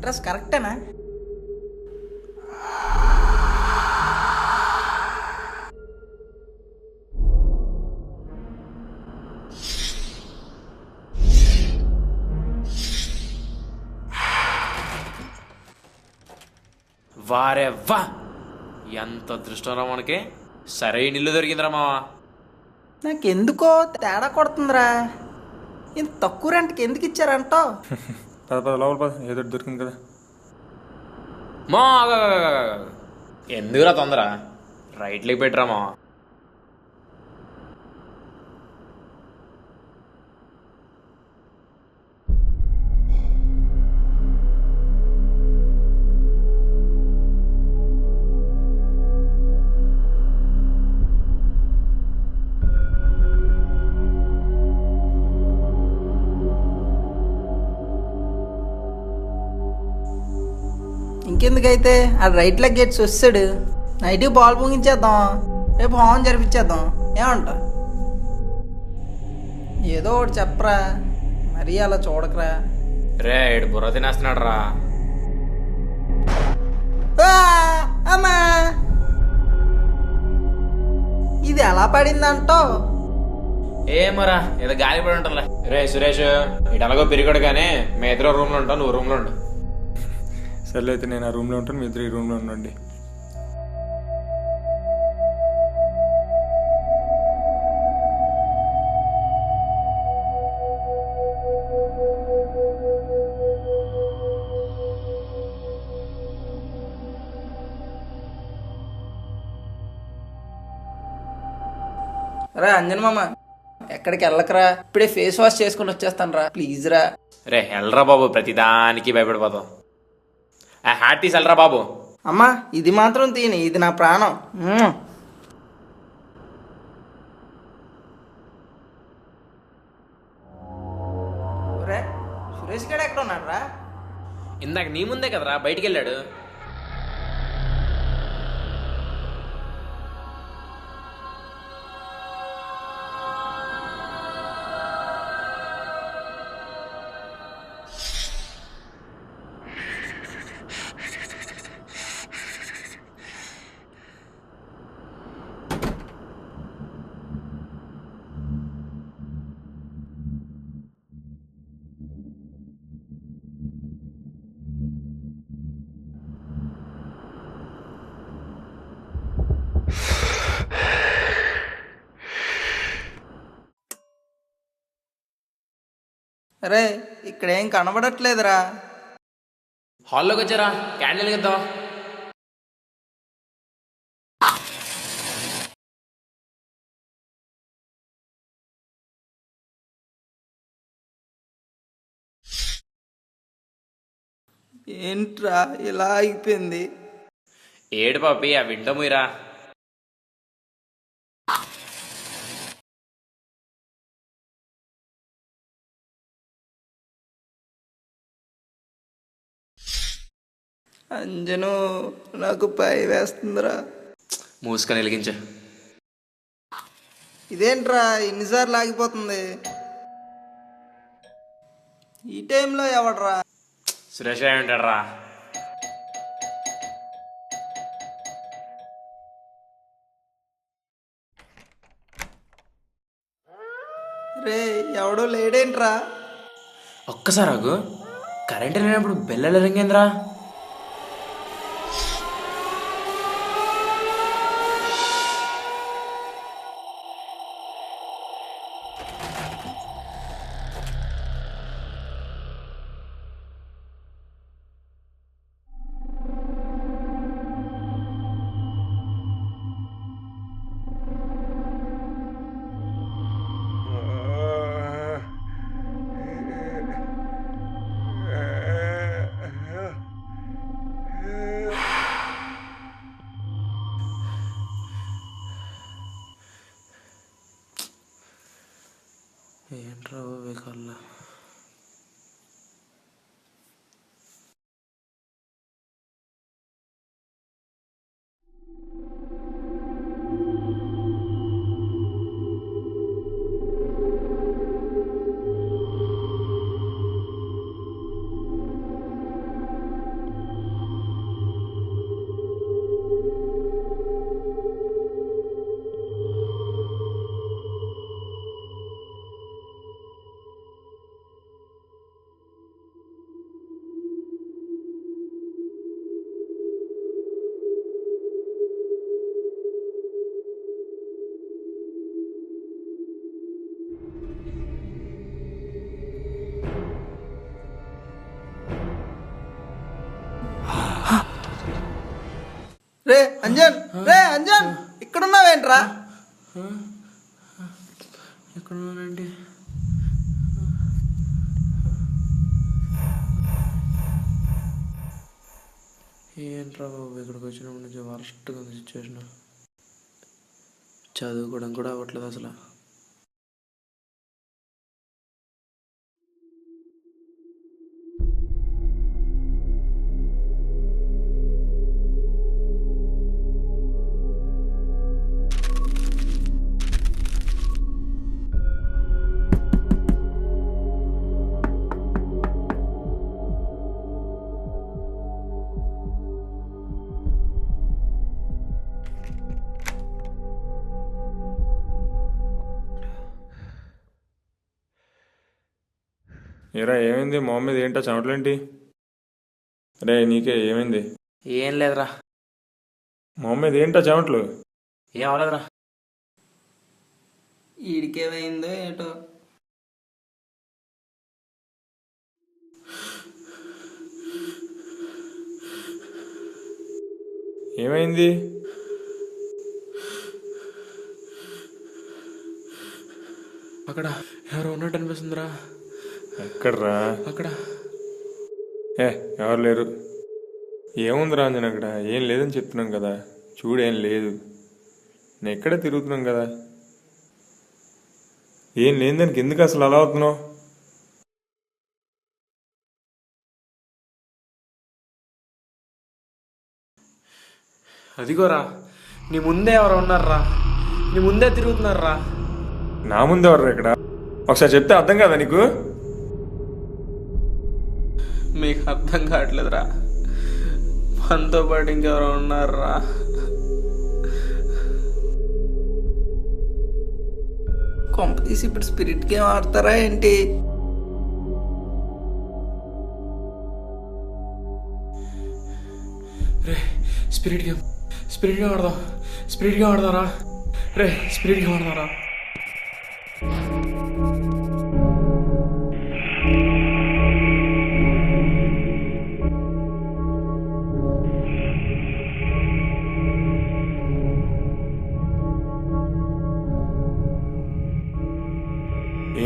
Address కరెక్టేనా? వారే వా, ఎంత అదృష్టంరా మనకి. సరైన ఇల్లు దొరికిందిరా మావా. నాకెందుకో తేడా కొడుతుందిరా. ఇంత తక్కువ రెంట్కి ఎందుకు ఇచ్చారంటో? పద పద లోపల పద, ఏదో ఒకటి దొరికింది కదా. మా ఎందుకురా తొందర, రైట్లోకి పెట్టరా మావా. ఇంకెందుకైతే ఆ రైట్ లెగ్ గేట్స్ వస్తాడు, నైట్కి బాల్ పొంగించేద్దాం, రేపు హోమం జరిపించేద్దాం. ఏమంటా? ఏదో ఒకటి చెప్పరా, మరీ అలా చూడకరా. రే ఇడు బుర్ర తినేస్తున్నాడు రా. అమ్మా, ఇది ఎలా పడిందంటో? ఏమరా ఏదో గాలి పడి ఉంటుందిలే. రే సురేష్, ఇటు ఎలాగో పెరిగాడు కానీ మీ ఇద్దరు రూమ్లో ఉంటావు, నువ్వు రూమ్లో ఉండు. సర్లే అయితే నేను ఆ రూమ్లో ఉంటాను, మీ ఇద్దరు ఈ రూమ్లో ఉండండి. రా అంజన్ మామ, ఎక్కడికి వెళ్ళకరా, ఇప్పుడే ఫేస్ వాష్ చేసుకుని వచ్చేస్తాను రా, ప్లీజ్ రా. రే వెళ్ళరా బాబు, ప్రతిదానికి భయపడిపోతాం. ఆ హ్యాట్ తీసి వెళ్ళరా బాబు. అమ్మా ఇది మాత్రం తిని, ఇది నా ప్రాణం. ఒరే, సురేష్ గడ ఎక్కడ ఉన్నాడు రా? ఇందాక నీ ముందే కదరా బయటికి వెళ్ళాడు. అరే ఇక్కడేం కనబడట్లేదురా. హాల్లోకి వచ్చారా, క్యాండిల్ ఇద్దాం. ఏంట్రా ఇలా అయిపోయింది? ఏడు పాపి, ఆ విండో మూయరా. అంజను, నాకు భయం వేస్తుందిరా. మూసుకొని వెలిగించు. ఇదేంట్రా ఎన్నిసార్లు ఆగిపోతుంది? ఈ టైంలో ఎవడరా? సురేష్ అయి ఉంటాడరా. రే ఎవడో లేడేంట్రా? ఒక్కసారి ఆగు, కరెంట్ లేనప్పుడు బెల్లెల రింగేంద్రా. రే అంజన్, రే అంజన్, ఇక్కడున్నావేంట్రా? ఎక్కడున్నానండి? ఏంట్రా బాబు, ఇక్కడికి వచ్చినప్పటి నుంచి వరస్ట్గా ఉంది సిచ్యువేషన్. చదువుకోవడం కూడా అవ్వట్లేదు అసలు. ఏరా ఏమైంది మొహం మీద? ఏంటా చెమటలేంటి? రే నీకే ఏమైంది? ఏం లేదురా. మొహం మీద ఏంటా చెమటలు? ఏం అవ్వలేదురా. ఈడికేమైందో ఏటో. ఏమైంది? అక్కడ ఎవరో ఉన్నట్టు అనిపిస్తుందిరా. ఎక్కడ్రా? అక్కడ ఎవరు లేరు. ఏముంది రాంజన్ అక్కడ? ఏం లేదని చెప్తున్నాం కదా, చూడేం లేదు. నేను ఎక్కడే తిరుగుతున్నాం కదా. ఏం లేని దానికి ఎందుకు అసలు అలా అవుతున్నావు? అదిగోరా, నీ ముందే ఎవరు ఉన్నారా? నీ ముందే తిరుగుతున్నారా? నా ముందు ఎవరు ఇక్కడ? ఒకసారి చెప్తే అర్థం కాదా నీకు? మీకు అర్థం కావట్లేదురా. మనతో పాటు ఇంకెవరో ఉన్నారా? కొంప తీసి ఇప్పుడు స్పిరిట్ గేమ్ ఆడతారా ఏంటి? రే స్పిరిట్ గేమ్ ఆడదాం. స్పిరిట్ గేమ్ ఆడదారా? రే స్పిరిట్ గేమ్ ఆడదారా?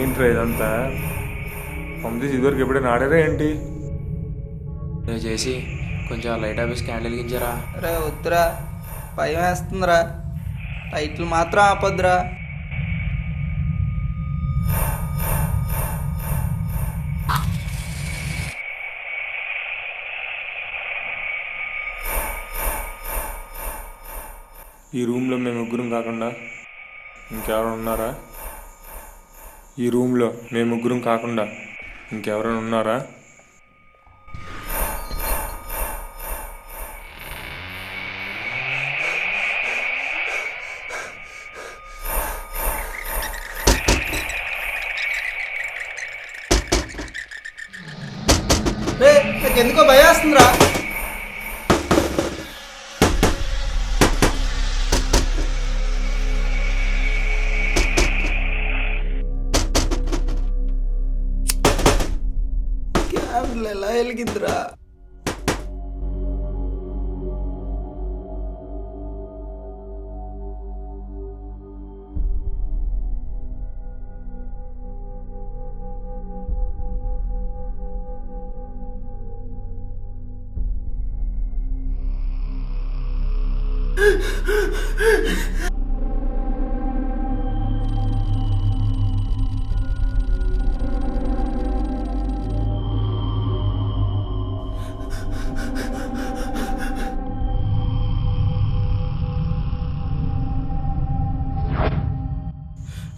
ఏంట్రా ఇదంతా? పంపిసి ఇదివరకు ఎప్పుడైనా ఆడారా ఏంటి? చేసి కొంచెం లైట్ ఆఫీస్ క్యాండిల్ గించారా? రే వద్దురా, భయం వేస్తుందిరా. టైటిల్ మాత్రం ఆపొద్దురా. ఈ రూమ్లో మేము ముగ్గురం కాకుండా ఇంకెవరైనా ఉన్నారా? ఈ రూమ్లో మేము ముగ్గురం కాకుండా ఇంకెవరైనా ఉన్నారా? రే నాకెందుకో భయం వేస్తుందిరా. క్యాబిన్లో ఎలా వెలిగిందిరా?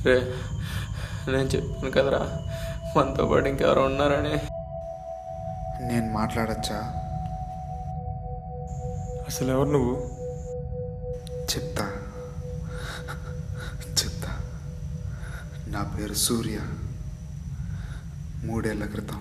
రే నేను చెప్పాను కదరా, మనతో పాటు ఇంకెవరో ఉన్నారని. నేను మాట్లాడచ్చా? అసలు ఎవరు నువ్వు? చెప్తా. నా పేరు సూర్య. 3 ఏళ్ల క్రితం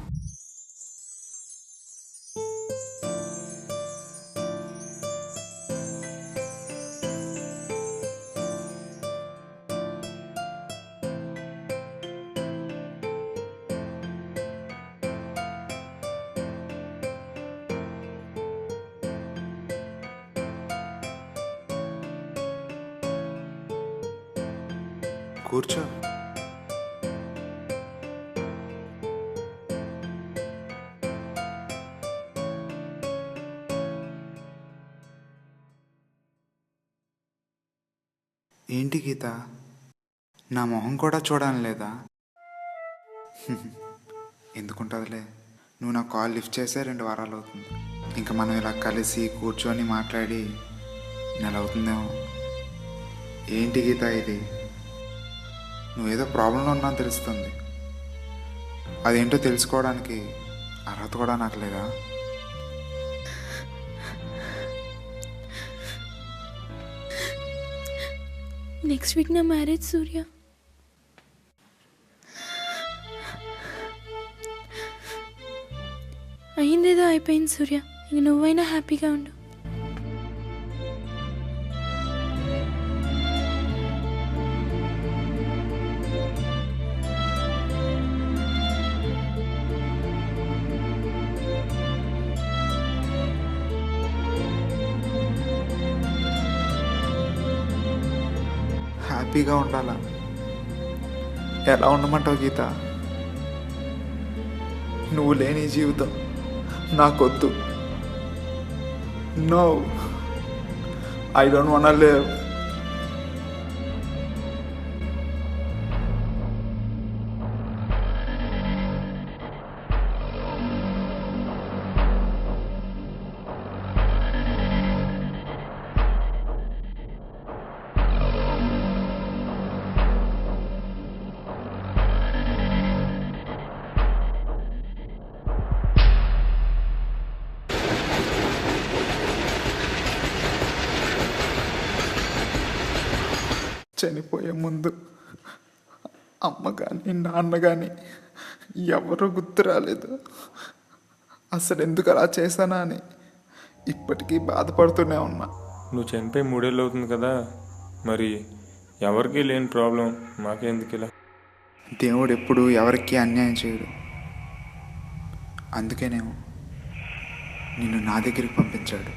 కూర్చో. ఏంటి గీత, నా మొహం కూడా చూడాలని లేదా? ఎందుకుంటుందిలే, నువ్వు నా కాల్ లిఫ్ట్ చేసే 2 వారాలు అవుతుంది. ఇంకా మనం ఇలా కలిసి కూర్చొని మాట్లాడి నెల అవుతుందేమో. ఏంటి గీత ఇది? నువ్వేదో ప్రాబ్లంలో ఉన్నా తెలుస్తుంది. అదేంటో తెలుసుకోవడానికి అర్హత కూడా నాకు లేదా? నెక్స్ట్ వీక్ నా మ్యారేజ్ సూర్య. అయిందేదో అయిపోయింది సూర్య, ఇంక నువ్వైనా హ్యాపీగా ఉండు. హ్యాపీగా ఉండాలా? ఎలా ఉండమంటావు గీత? నువ్వు లేని జీవితం నాకొద్దు. No, I don't want to live. చనిపోయే ముందు అమ్మ కానీ నాన్న కానీ ఎవరూ గుర్తు రాలేదు. అసలు ఎందుకు అలా చేశానా అని ఇప్పటికీ బాధపడుతూనే ఉన్నా. నువ్వు చనిపోయి 3 ఏళ్ళు అవుతుంది కదా, మరి ఎవరికీ లేని ప్రాబ్లం మాకెందుకు ఇలా? దేవుడు ఎప్పుడు ఎవరికీ అన్యాయం చేయడు. అందుకేనేమో నిన్ను నా దగ్గరికి పంపించాడు.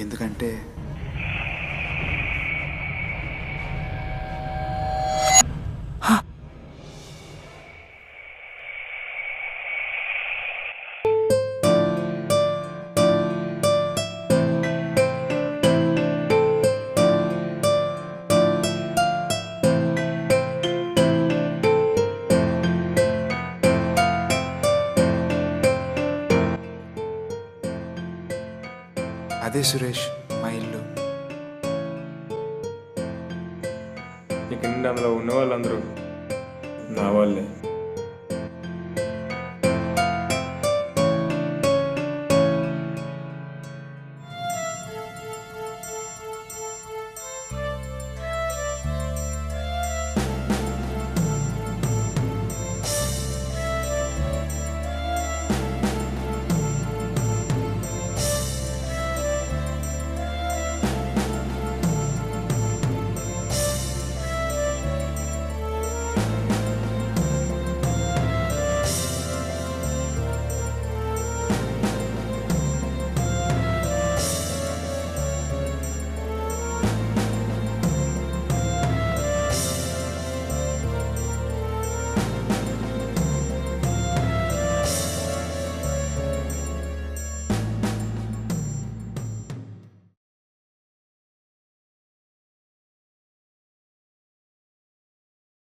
ఎందుకంటే అదే సురేష్ మా ఇల్లు. ఇక నుండి అందులో ఉన్న వాళ్ళందరూ నా వాళ్ళే.